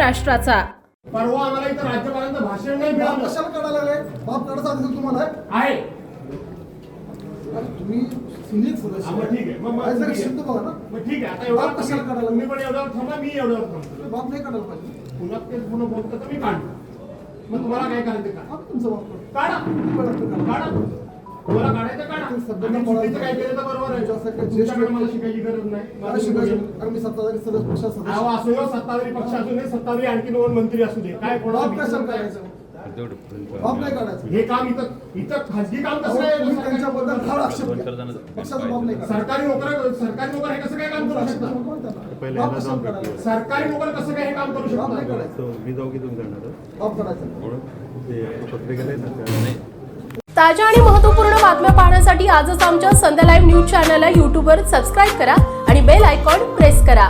महाराष्ट्राचा। परवा आम्हाला इथं राज्यपालांचं भाषण नाही मिळालं, कशाला काढायला लागले? बाप काढायचा अधिकार तुम्हाला आहे. तुम्ही सिनियर सदस्य मग ठीक आहे, मग जरा शब्द बघा ना. मग ठीक आहे. आता एवढा बाप कशाला काढायला तुम्ही पण एवढ्यावर थांबा, मी एवढ्यावर थांबतो. बाप नाही काढायला पाहिजे. पुन्हा ते पुन्हा बोलतो तर मी काढतो. मग तुम्हाला काय करायचं का? बाप तुमचा बाप काढा, काढा. तुम्हाला काढायचं काढा. आणि चुकीचं काय केलं तर बरोबर आहे. तुमच्याकडे मला शिकायची गरज नाही. कारण मी सत्ताधारी पक्षाचा सदस्य. अहो, असू दे, सत्ताधारी पक्ष असू दे, सत्ताधारी आणखी 2 मंत्री असू दे, काय कोणाला बाप कशाला काढायचं? बाप नाही काढायचं. हे काम इथं खाजगी काम कसं तुम्ही आहे? त्यांच्याबद्दल फार आक्षेप घ्या. पक्षाचा बाप नाही काढायचा. सरकारी नोकर हे कसं काय काम करू शकतात? बाप कशाला काढायचा? सरकारी नोकर कसं काय हे काम करू बाप नाही शकतात? काढायचं. मी जाऊ की तुम्ही करणार बाप काढायचं. ते पत्रिकेला येतात. ताज्या आणि महत्त्वपूर्ण बातम्या पाहण्यासाठी आजच आमच्या संध्या लाईव्ह न्यूज चॅनलला यूट्यूबवर सबस्क्राईब करा आणि बेल आयकॉन प्रेस करा।